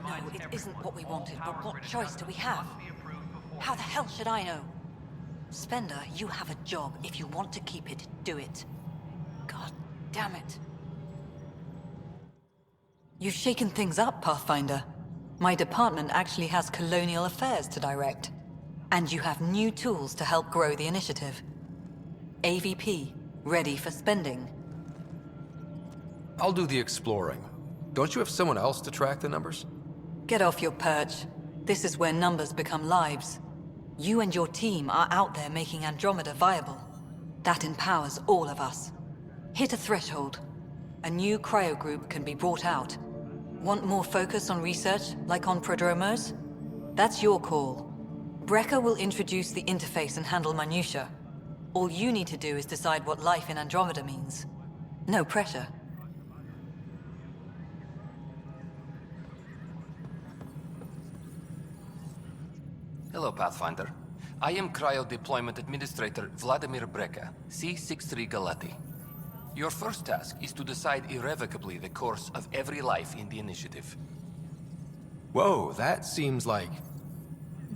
No, it isn't what we wanted, but what choice do we have? How the hell should I know? Spender, you have a job. If you want to keep it, do it. God damn it. You've shaken things up, Pathfinder. My department actually has colonial affairs to direct. And you have new tools to help grow the initiative. AVP, ready for spending. I'll do the exploring. Don't you have someone else to track the numbers? Get off your perch. This is where numbers become lives. You and your team are out there making Andromeda viable. That empowers all of us. Hit a threshold. A new cryo group can be brought out. Want more focus on research, like on prodromos? That's your call. Brecker will introduce the interface and handle minutiae. All you need to do is decide what life in Andromeda means. No pressure. Hello, Pathfinder. I am Cryo Deployment Administrator Vladimir Brecker, C-63 Galati. Your first task is to decide irrevocably the course of every life in the initiative. Whoa, that seems like...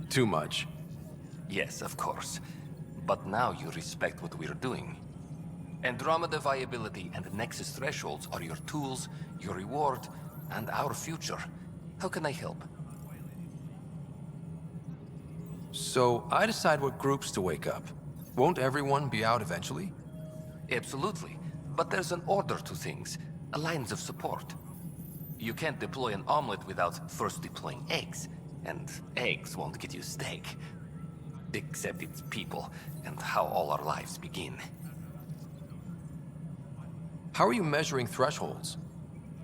too much. Yes, of course. But now you respect what we're doing. Andromeda viability and Nexus thresholds are your tools, your reward, and our future. How can I help? So, I decide what groups to wake up. Won't everyone be out eventually? Absolutely. But there's an order to things, a lines of support. You can't deploy an omelet without first deploying eggs, and eggs won't get you steak. Except it's people, and how all our lives begin. How are you measuring thresholds?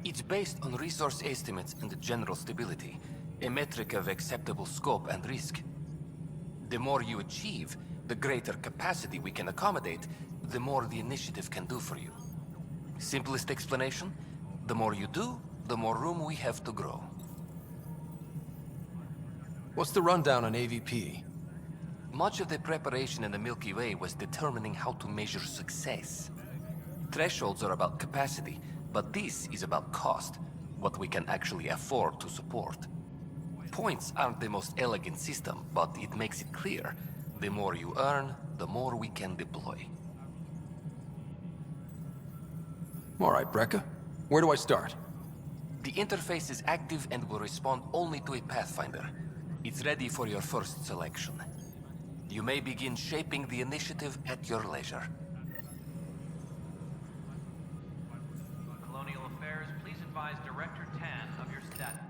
It's based on resource estimates and general stability, a metric of acceptable scope and risk. The more you achieve, the greater capacity we can accommodate, the more the initiative can do for you. Simplest explanation, the more you do, the more room we have to grow. What's the rundown on AVP? Much of the preparation in the Milky Way was determining how to measure success. Thresholds are about capacity, but this is about cost, what we can actually afford to support. Points aren't the most elegant system, but it makes it clear. The more you earn, the more we can deploy. All right, Brecker. Where do I start? The interface is active and will respond only to a Pathfinder. It's ready for your first selection. You may begin shaping the initiative at your leisure. Colonial Affairs, please advise Director Tan of your status.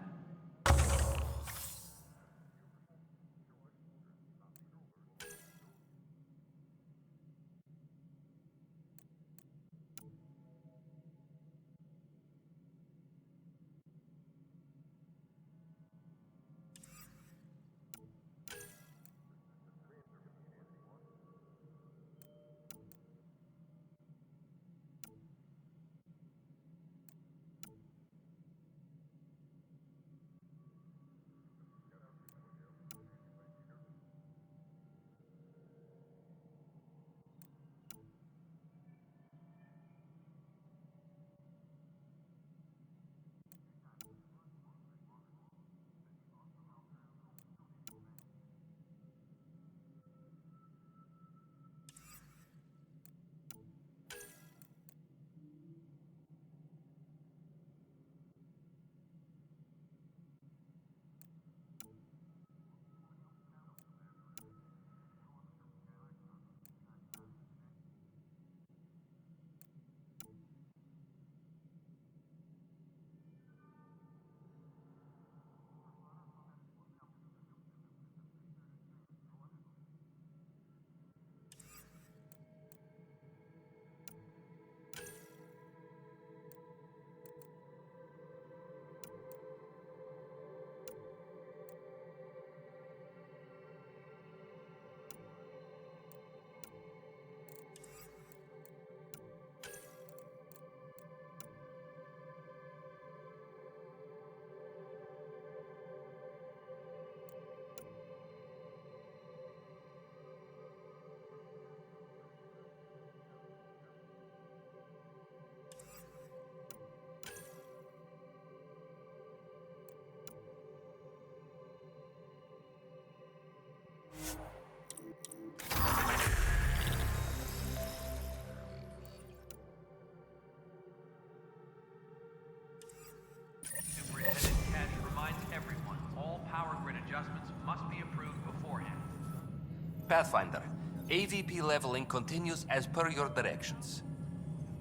Pathfinder, AVP leveling continues as per your directions.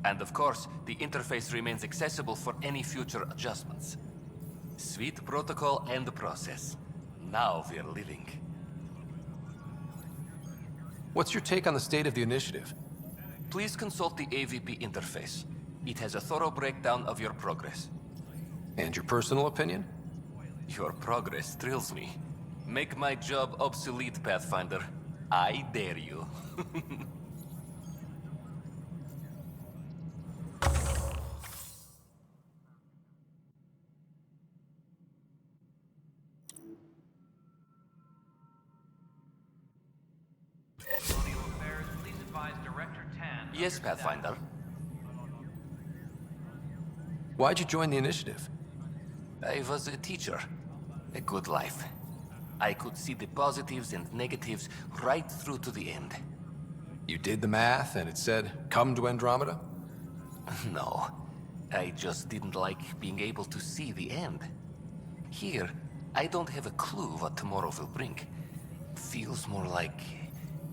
And of course, the interface remains accessible for any future adjustments. Sweet protocol and process. Now we're living. What's your take on the state of the initiative? Please consult the AVP interface. It has a thorough breakdown of your progress. And your personal opinion? Your progress thrills me. Make my job obsolete, Pathfinder. I dare you. Colonial Affairs, please advise Director 10 of Yes, your status. Pathfinder. Why'd you join the initiative? I was a teacher. A good life. I could see the positives and negatives right through to the end. You did the math and it said, come to Andromeda? No, I just didn't like being able to see the end. Here, I don't have a clue what tomorrow will bring. Feels more like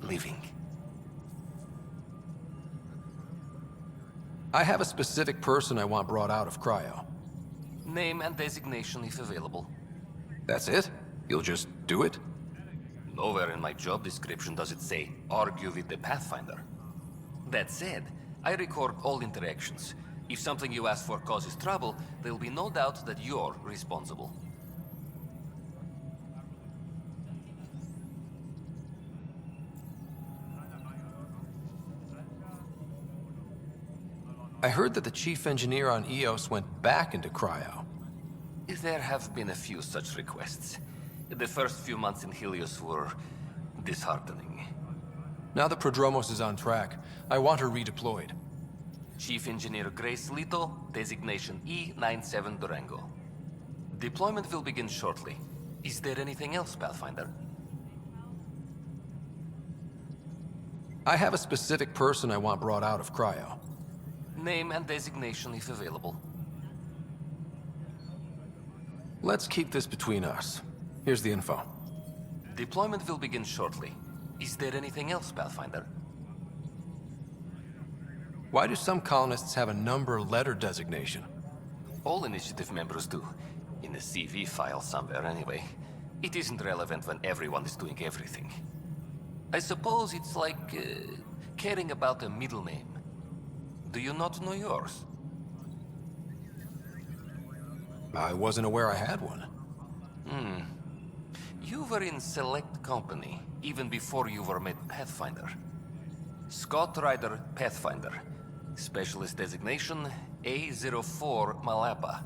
living. I have a specific person I want brought out of cryo. Name and designation if available. That's it? You'll just do it? Nowhere in my job description does it say, argue with the Pathfinder. That said, I record all interactions. If something you ask for causes trouble, there'll be no doubt that you're responsible. I heard that the chief engineer on EOS went back into cryo. There have been a few such requests. The first few months in Helios were disheartening. Now that Prodromos is on track, I want her redeployed. Chief Engineer Grace Lito, designation E97 Durango. Deployment will begin shortly. Is there anything else, Pathfinder? I have a specific person I want brought out of cryo. Name and designation if available. Let's keep this between us. Here's the info. Deployment will begin shortly. Is there anything else, Pathfinder? Why do some colonists have a number letter designation? All initiative members do. In a CV file somewhere anyway. It isn't relevant when everyone is doing everything. I suppose it's like caring about a middle name. Do you not know yours? I wasn't aware I had one. You were in select company, even before you were made Pathfinder. Scott Ryder Pathfinder. Specialist designation, A04 Malapa.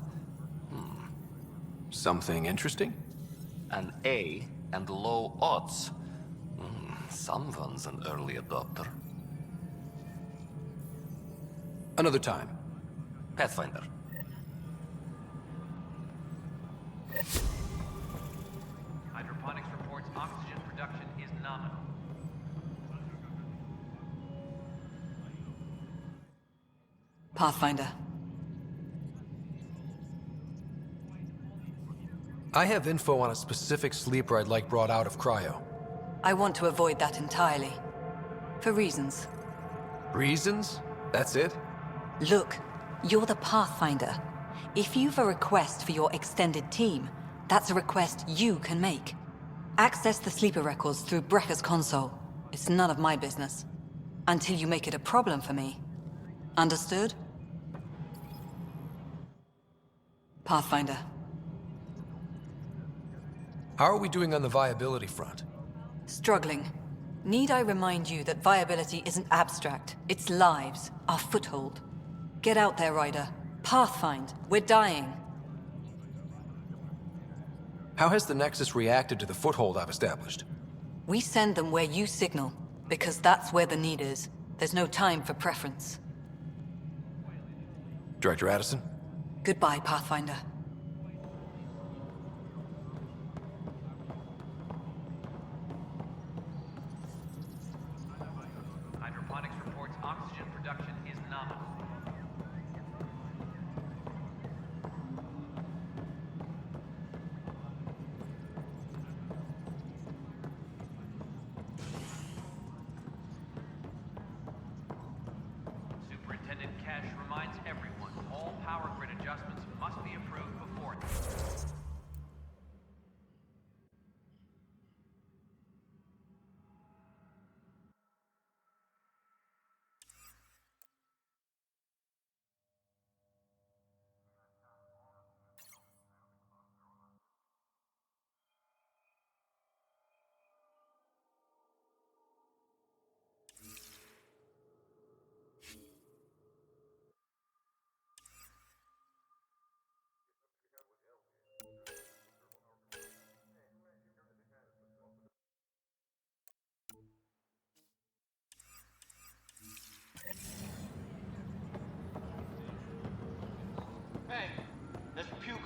Something interesting? An A and low odds. Someone's an early adopter. Another time. Pathfinder. Hydroponics reports oxygen production is nominal. Pathfinder. I have info on a specific sleeper I'd like brought out of cryo. I want to avoid that entirely. For reasons. Reasons? That's it? Look, you're the Pathfinder. If you've a request for your extended team, that's a request you can make. Access the sleeper records through Brekker's console. It's none of my business. Until you make it a problem for me. Understood? Pathfinder. How are we doing on the viability front? Struggling. Need I remind you that viability isn't abstract? It's lives, our foothold. Get out there, Ryder. Pathfind. We're dying. How has the Nexus reacted to the foothold I've established? We send them where you signal, because that's where the need is. There's no time for preference. Director Addison? Goodbye, Pathfinder. Hydroponics reports oxygen production is nominal.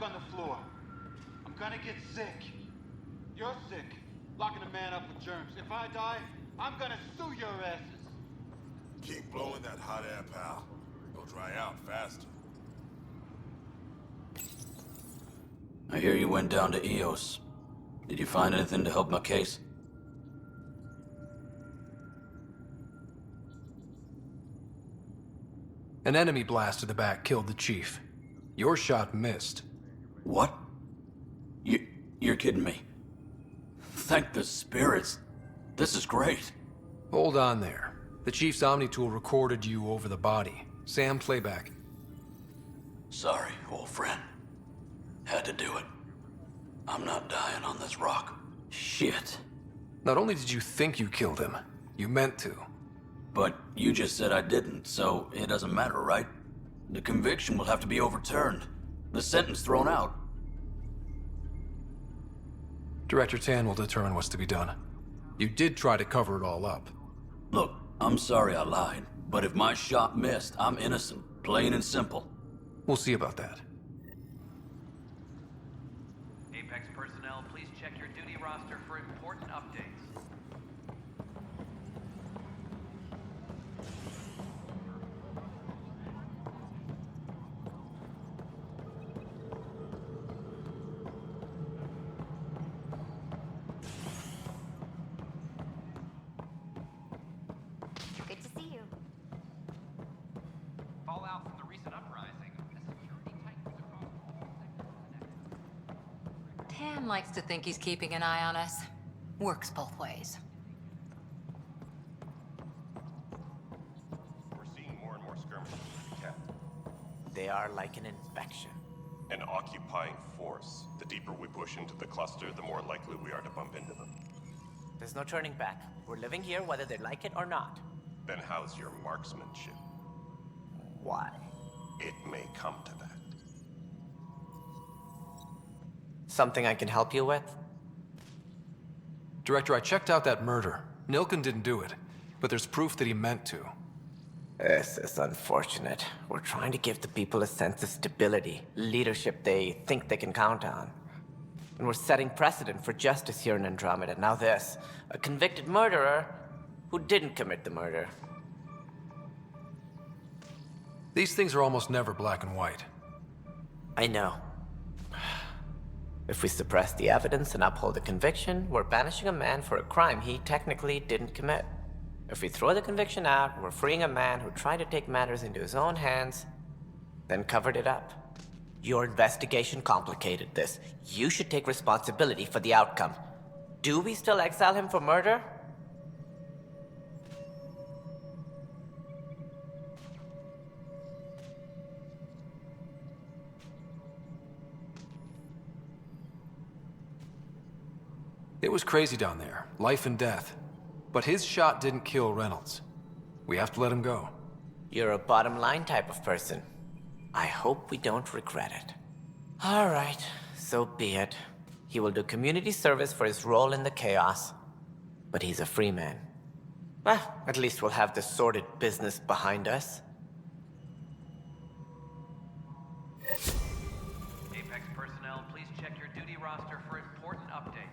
on the floor. I'm gonna get sick. You're sick. Locking a man up with germs. If I die, I'm gonna sue your asses. Keep blowing that hot air, pal. It'll dry out faster. I hear you went down to EOS. Did you find anything to help my case? An enemy blast to the back killed the chief. Your shot missed. What? You're kidding me. Thank the spirits. This is great. Hold on there. The chief's Omni tool recorded you over the body. Sam, playback. Sorry, old friend. Had to do it. I'm not dying on this rock. Shit. Not only did you think you killed him, you meant to. But you just said I didn't, so it doesn't matter, right? The conviction will have to be overturned. The sentence thrown out. Director Tan will determine what's to be done. You did try to cover it all up. Look, I'm sorry I lied, but if my shot missed, I'm innocent. Plain and simple. We'll see about that. Apex personnel, please check your duty roster for important updates. Good to see you. Fallout from the recent uprising. The security tightens across all sectors. Tam likes to think he's keeping an eye on us. Works both ways. We're seeing more and more skirmishes with the Captain. They are like an infection. An occupying force. The deeper we push into the cluster, the more likely we are to bump into them. There's no turning back. We're living here whether they like it or not. Then how's your marksmanship? Why? It may come to that. Something I can help you with? Director, I checked out that murder. Nilkin didn't do it, but there's proof that he meant to. This is unfortunate. We're trying to give the people a sense of stability, leadership they think they can count on. And we're setting precedent for justice here in Andromeda. Now this, a convicted murderer who didn't commit the murder. These things are almost never black and white. I know. If we suppress the evidence and uphold the conviction, we're banishing a man for a crime he technically didn't commit. If we throw the conviction out, we're freeing a man who tried to take matters into his own hands, then covered it up. Your investigation complicated this. You should take responsibility for the outcome. Do we still exile him for murder? It was crazy down there, life and death. But his shot didn't kill Reynolds. We have to let him go. You're a bottom line type of person. I hope we don't regret it. All right, so be it. He will do community service for his role in the chaos. But he's a free man. Well, at least we'll have the sordid business behind us. Apex personnel, please check your duty roster for important updates.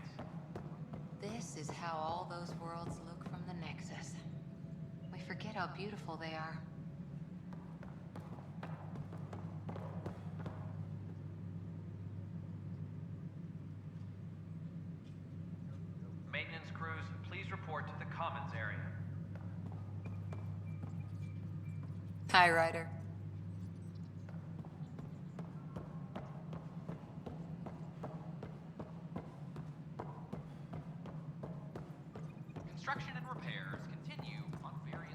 This is how all those worlds look from the Nexus. We forget how beautiful they are. Maintenance crews, please report to the commons area. Hi, Ryder. Construction and repairs continue on various...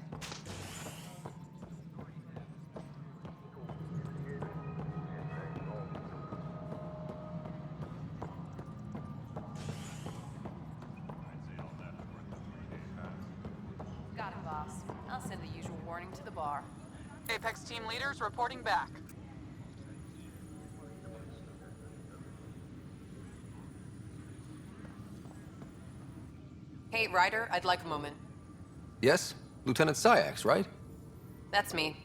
Got it, boss. I'll send the usual warning to the bar. Apex team leaders reporting back. Hey, Ryder, I'd like a moment. Yes? Lieutenant Syax, right? That's me.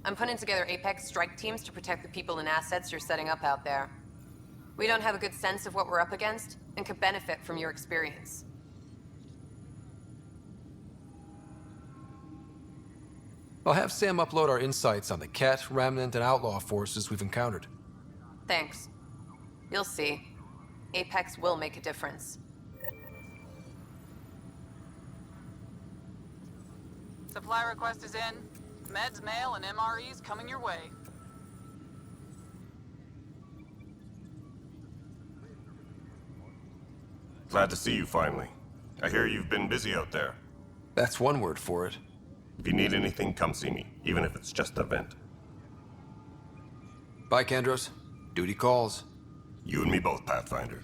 I'm putting together Apex strike teams to protect the people and assets you're setting up out there. We don't have a good sense of what we're up against, and could benefit from your experience. I'll have Sam upload our insights on the Ket, Remnant, and Outlaw forces we've encountered. Thanks. You'll see. Apex will make a difference. Supply request is in. Meds, mail, and MREs coming your way. Glad to see you finally. I hear you've been busy out there. That's one word for it. If you need anything, come see me, even if it's just a vent. Bye, Kandros. Duty calls. You and me both, Pathfinder.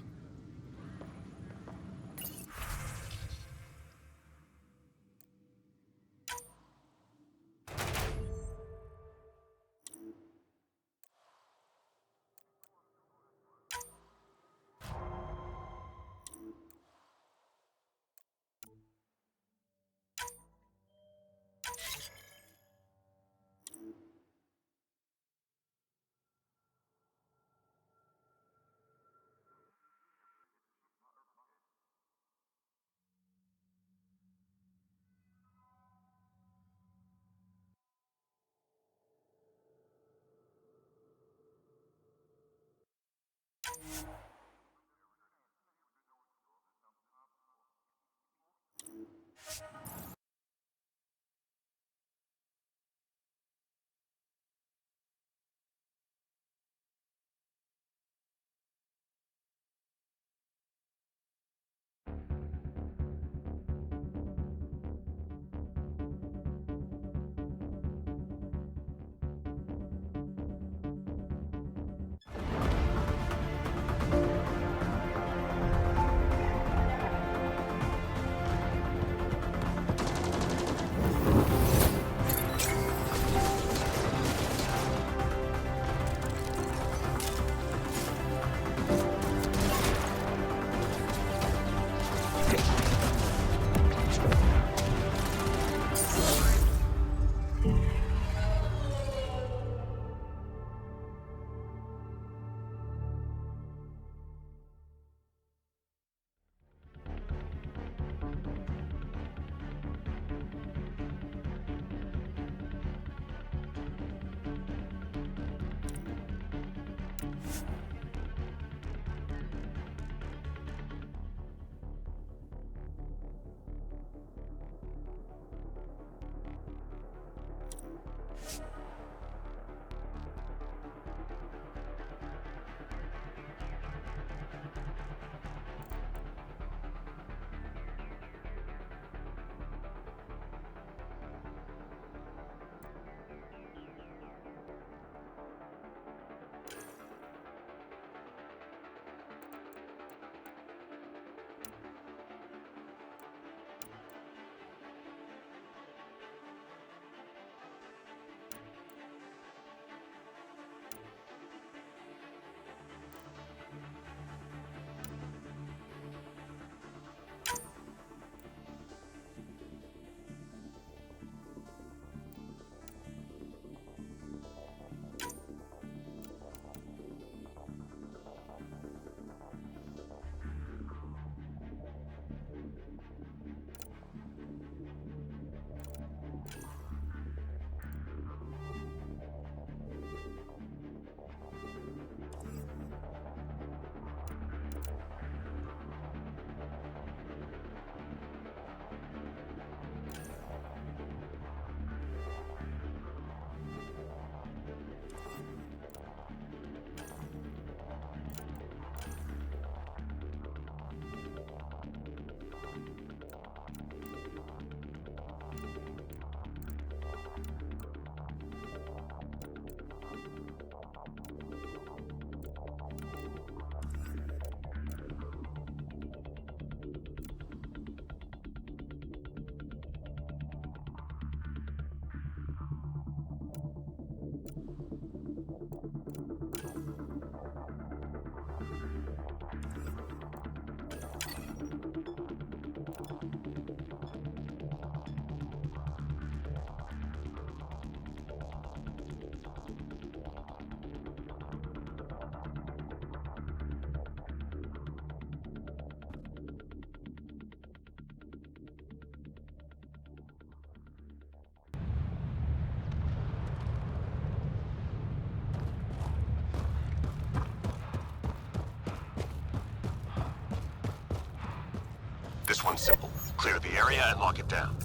This one's simple. Clear the area and lock it down.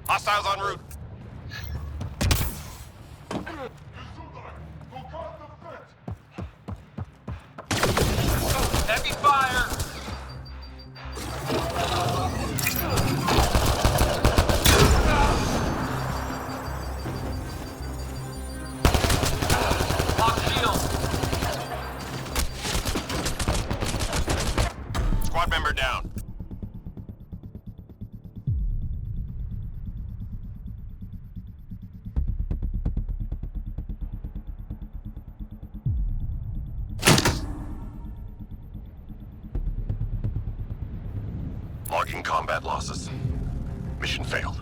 Hostiles en route! Heavy fire! Lock shield! Squad member down. Logging combat losses. Mission failed.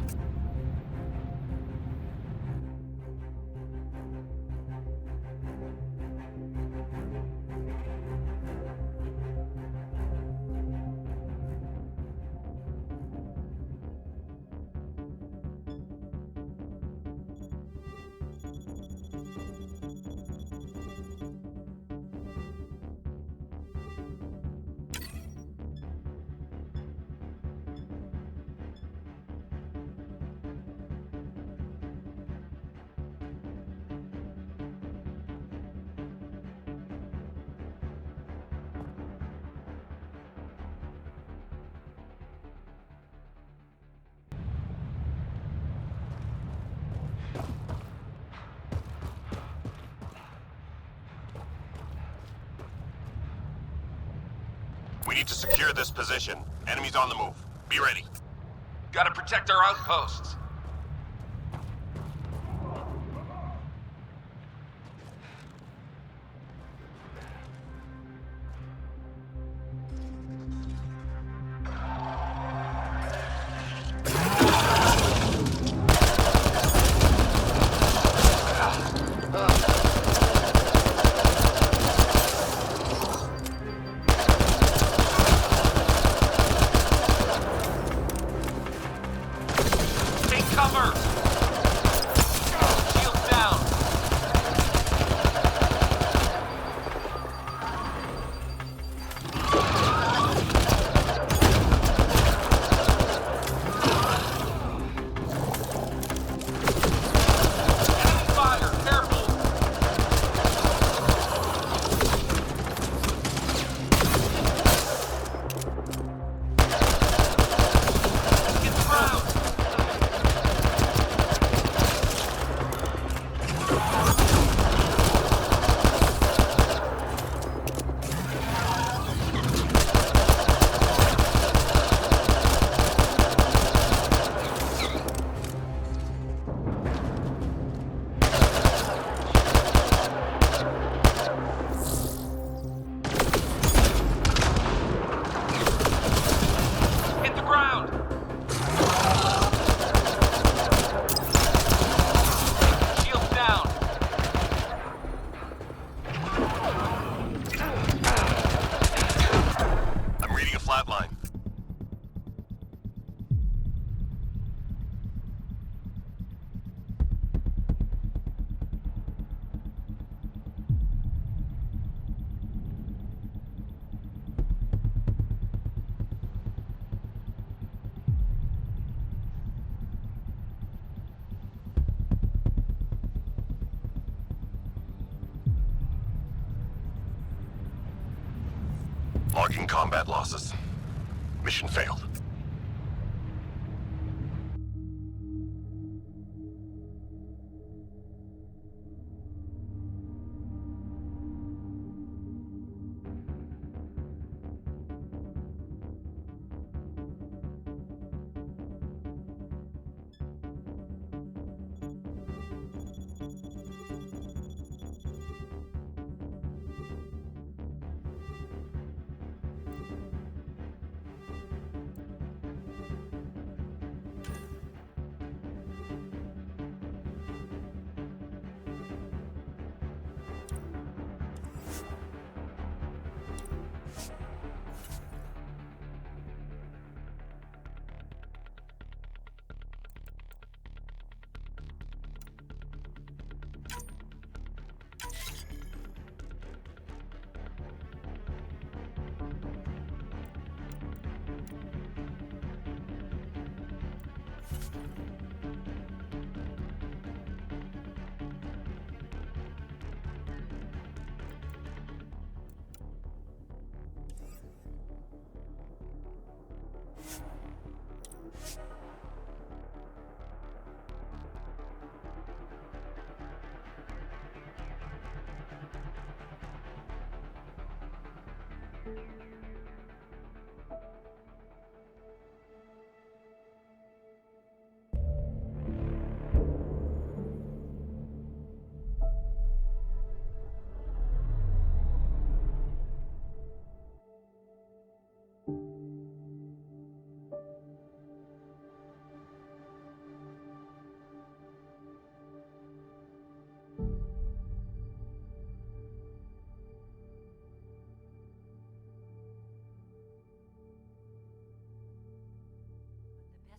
We need to secure this position. Enemies on the move. Be ready. Gotta protect our outposts. Take cover! Shield down! Enemy fire! Careful! Get the ground! Hit the ground! Shield down! I'm reading a flat line. Logging combat losses. Mission failed.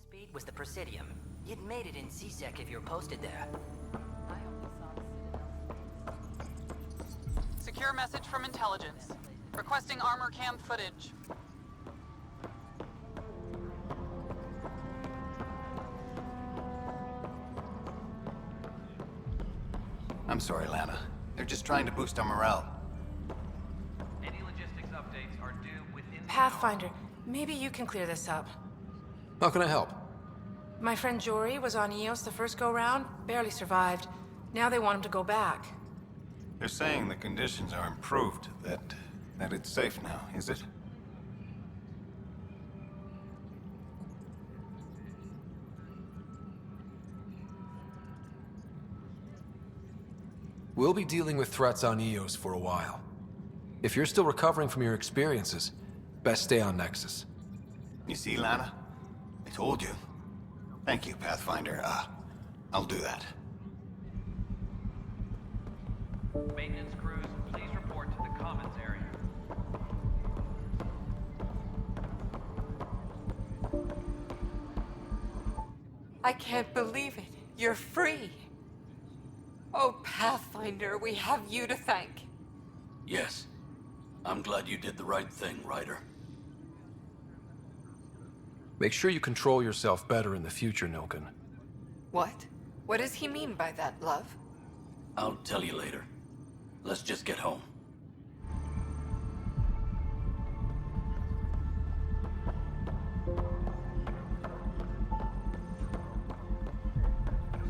Speed was the Presidium. You'd made it in C-Sec if you were posted there. I only saw the Citadel. Secure message from intelligence. Requesting armor cam footage. I'm sorry, Lana. They're just trying to boost our morale. Any logistics updates are due within the Pathfinder, maybe you can clear this up. How can I help? My friend Jory was on EOS the first go-round, barely survived. Now they want him to go back. They're saying the conditions are improved, that it's safe now, is it? We'll be dealing with threats on EOS for a while. If you're still recovering from your experiences, best stay on Nexus. You see, Lana? I told you. Thank you, Pathfinder. I'll do that. maintenance crews. Please report to the commons area. I can't believe it. You're free. Oh, Pathfinder, we have you to thank. Yes. I'm glad you did the right thing, Ryder. Make sure you control yourself better in the future, Nilken. What? What does he mean by that, love? I'll tell you later. Let's just get home.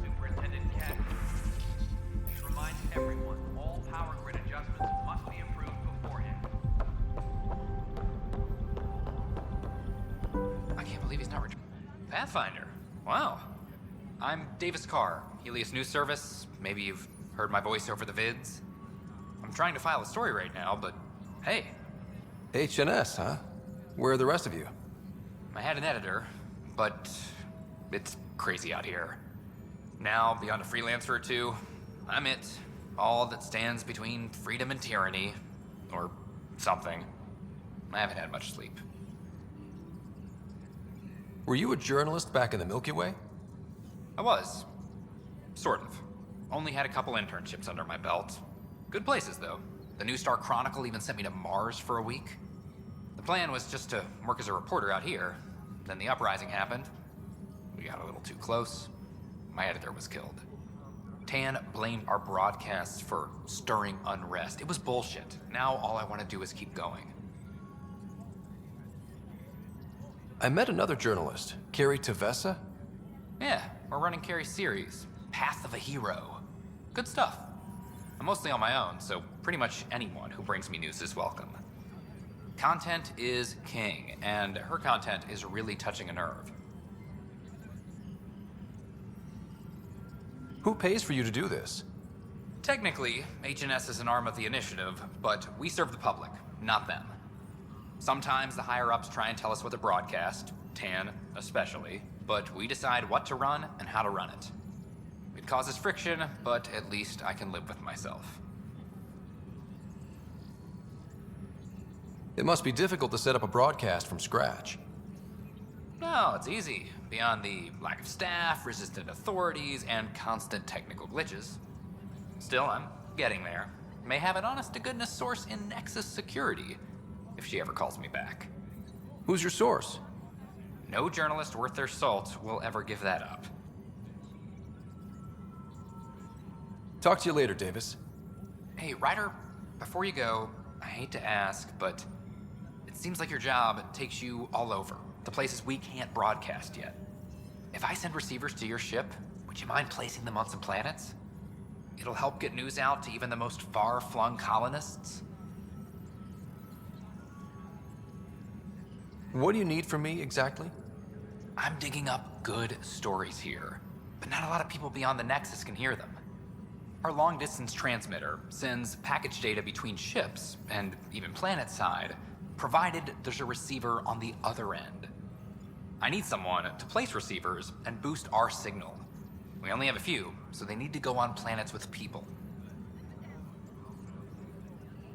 Superintendent Cat reminds everyone all power grid adjustments must be approved beforehand. I can't believe he's not returned. Pathfinder. Wow. I'm Davis Carr, Helios News Service. Maybe you've heard my voice over the vids. I'm trying to file a story right now, but hey. HNS, huh? Where are the rest of you? I had an editor, but it's crazy out here. Now, beyond a freelancer or two, I'm it. All that stands between freedom and tyranny. Or something. I haven't had much sleep. Were you a journalist back in the Milky Way? I was. Sort of. Only had a couple internships under my belt. Good places, though. The New Star Chronicle even sent me to Mars for a week. The plan was just to work as a reporter out here. Then the uprising happened. We got a little too close. My editor was killed. Tan blamed our broadcasts for stirring unrest. It was bullshit. Now all I want to do is keep going. I met another journalist, Carrie Tavessa. Yeah, we're running Carrie's series, Path of a Hero. Good stuff. I'm mostly on my own, so pretty much anyone who brings me news is welcome. Content is king, and her content is really touching a nerve. Who pays for you to do this? Technically, HNS is an arm of the initiative, but we serve the public, not them. Sometimes the higher-ups try and tell us what to broadcast, Tan especially, but we decide what to run and how to run it. It causes friction, but at least I can live with myself. It must be difficult to set up a broadcast from scratch. No, it's easy. Beyond the lack of staff, resistant authorities, and constant technical glitches. Still, I'm getting there. May have an honest-to-goodness source in Nexus Security, if she ever calls me back. Who's your source? No journalist worth their salt will ever give that up. Talk to you later, Davis. Hey, Ryder, before you go, I hate to ask, but it seems like your job takes you all over, the places we can't broadcast yet. If I send receivers to your ship, would you mind placing them on some planets? It'll help get news out to even the most far-flung colonists. What do you need from me, exactly? I'm digging up good stories here, but not a lot of people beyond the Nexus can hear them. Our long-distance transmitter sends package data between ships, and even planet-side, provided there's a receiver on the other end. I need someone to place receivers and boost our signal. We only have a few, so they need to go on planets with people.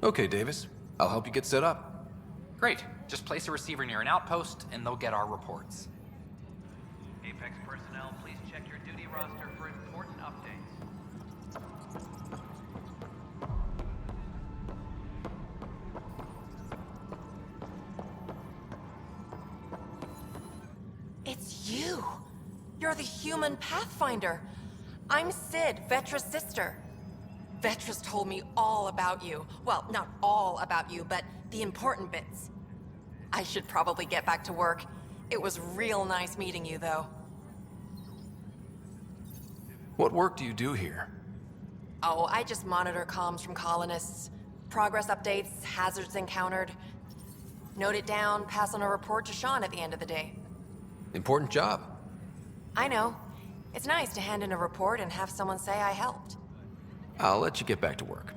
Okay, Davis. I'll help you get set up. Great. Just place a receiver near an outpost, and they'll get our reports. Apex personnel, please check your duty roster for important updates. It's you! You're the human Pathfinder. I'm Sid, Vetra's sister. Vetra's told me all about you. Well, not all about you, but the important bits. I should probably get back to work. It was real nice meeting you, though. What work do you do here? Oh, I just monitor comms from colonists. Progress updates, hazards encountered. Note it down, pass on a report to Sean at the end of the day. Important job. I know. It's nice to hand in a report and have someone say I helped. I'll let you get back to work.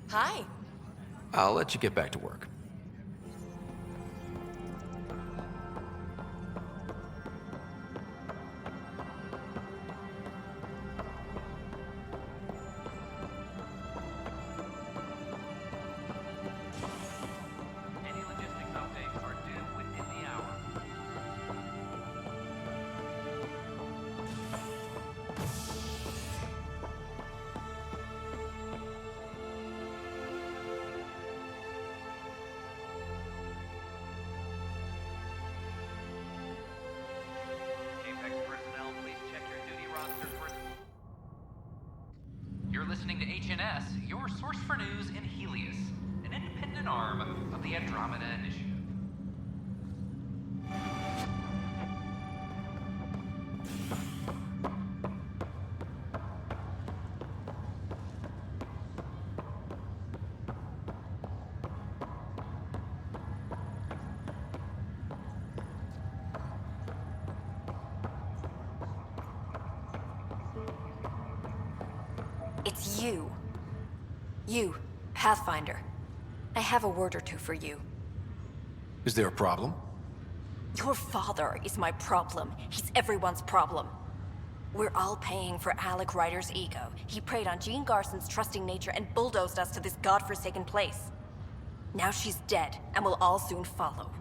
Hi. I'll let you get back to work. Any logistics updates are due within the hour. Apex personnel, please check your duty roster for... You're listening to HNS, your source for news in Helios, an independent arm of the Andromeda Initiative. It's you. You, Pathfinder. I have a word or two for you. Is there a problem? Your father is my problem. He's everyone's problem. We're all paying for Alec Ryder's ego. He preyed on Jean Garson's trusting nature and bulldozed us to this godforsaken place. Now she's dead, and we'll all soon follow.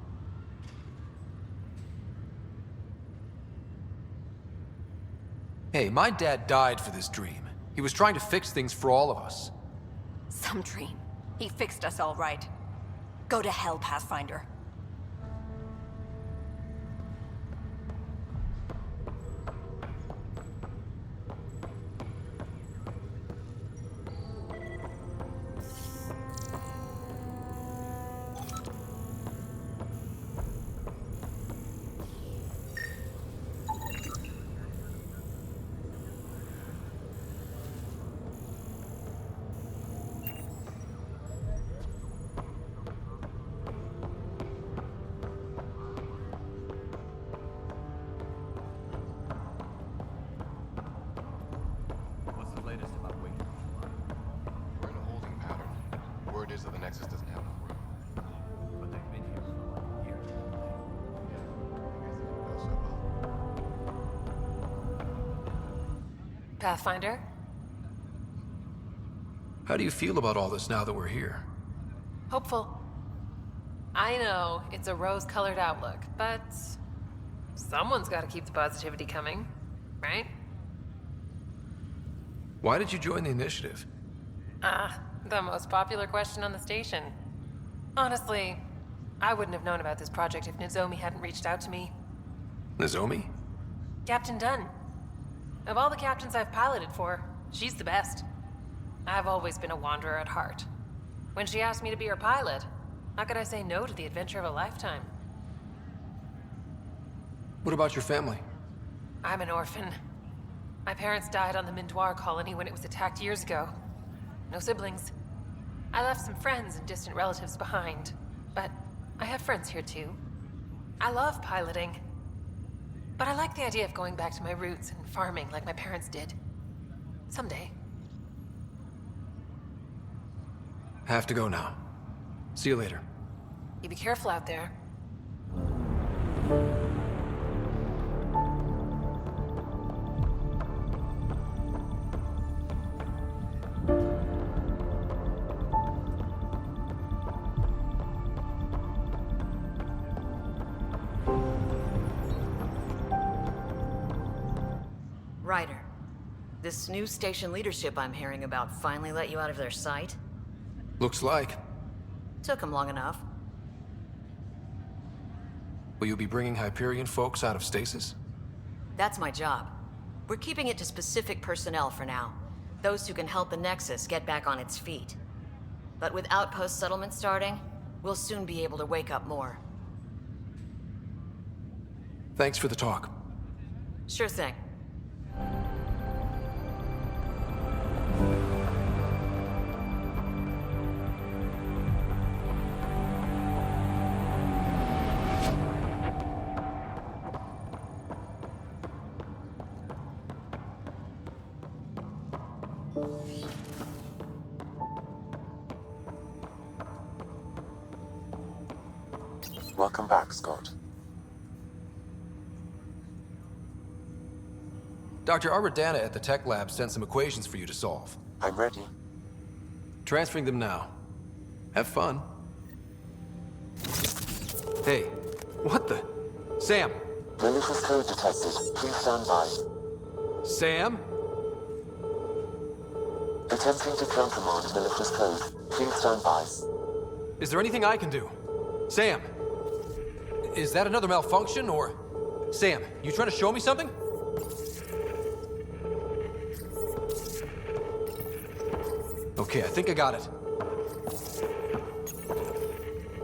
Hey, my dad died for this dream. He was trying to fix things for all of us. Some dream. He fixed us all right. Go to hell, Pathfinder. What's the latest about Wake? We're in a holding pattern. Word is that the Nexus doesn't have enough room. But they've been here for like years. Yeah, I guess it didn't go so well. Pathfinder? How do you feel about all this now that we're here? Hopeful. I know it's a rose-colored outlook, but someone's got to keep the positivity coming, right? Why did you join the initiative? The most popular question on the station. Honestly, I wouldn't have known about this project if Nozomi hadn't reached out to me. Nozomi? Captain Dunn. Of all the captains I've piloted for, she's the best. I've always been a wanderer at heart. When she asked me to be her pilot, how could I say no to the adventure of a lifetime? What about your family? I'm an orphan. My parents died on the Mindoir colony when it was attacked years ago. No siblings. I left some friends and distant relatives behind, but I have friends here too. I love piloting. But I like the idea of going back to my roots and farming like my parents did. Someday. Have to go now. See you later. You be careful out there. Ryder, this new station leadership I'm hearing about finally let you out of their sight? Looks like. Took them long enough. Will you be bringing Hyperion folks out of stasis? That's my job. We're keeping it to specific personnel for now. Those who can help the Nexus get back on its feet. But with outpost settlement starting, we'll soon be able to wake up more. Thanks for the talk. Sure thing. Welcome back, Scott. Dr. Aradana at the tech lab sent some equations for you to solve. I'm ready. Transferring them now. Have fun. Hey, what the? Sam! Malicious code detected. Please stand by. Sam? Attempting to countermand malicious code. Please stand by. Is there anything I can do? Sam! Is that another malfunction, or... Sam, you trying to show me something? Okay, I think I got it.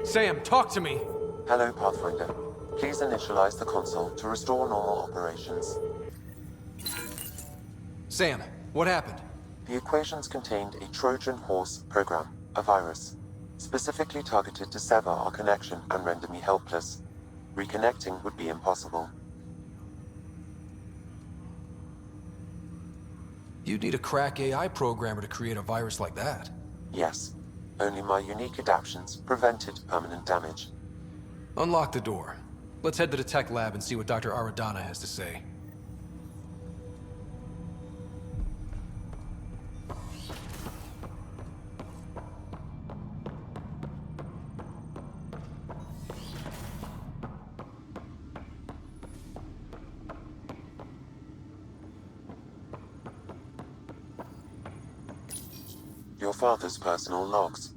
Sam, talk to me! Hello, Pathfinder. Please initialize the console to restore normal operations. Sam, what happened? The equations contained a Trojan horse program, a virus, specifically targeted to sever our connection and render me helpless. Reconnecting would be impossible. You'd need a crack AI programmer to create a virus like that. Yes. Only my unique adaptions prevented permanent damage. Unlock the door. Let's head to the tech lab and see what Dr. Aradana has to say. Your father's personal logs.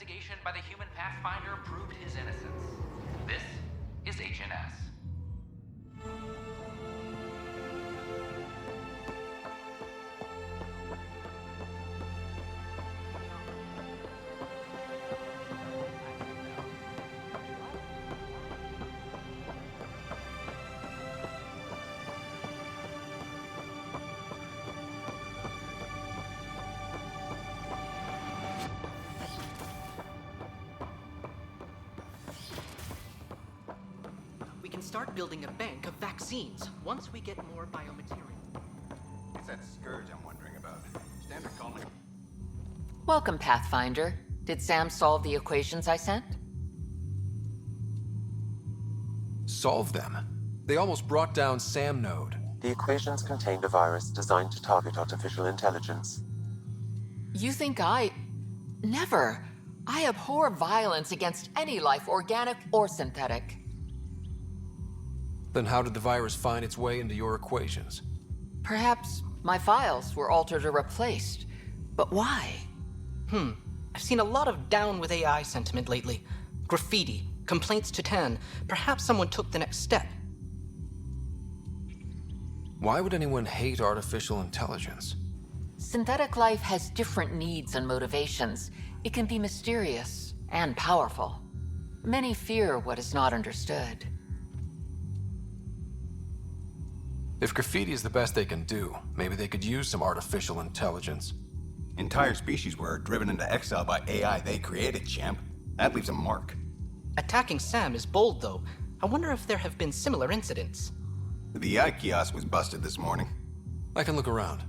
investigation by the human Pathfinder proved his innocence. This is HNS. We can start building a bank of vaccines once we get more biomaterial. It's that scourge I'm wondering about. Standard calling. Welcome, Pathfinder. Did Sam solve the equations I sent? Solve them? They almost brought down Sam Node. The equations contained a virus designed to target artificial intelligence. You think Never. I abhor violence against any life, organic or synthetic. Then how did the virus find its way into your equations? Perhaps my files were altered or replaced. But why? I've seen a lot of down with AI sentiment lately. Graffiti, complaints to 10. Perhaps someone took the next step. Why would anyone hate artificial intelligence? Synthetic life has different needs and motivations. It can be mysterious and powerful. Many fear what is not understood. If graffiti is the best they can do, maybe they could use some artificial intelligence. Entire species were driven into exile by AI they created, champ. That leaves a mark. Attacking Sam is bold, though. I wonder if there have been similar incidents. The AI kiosk was busted this morning. I can look around.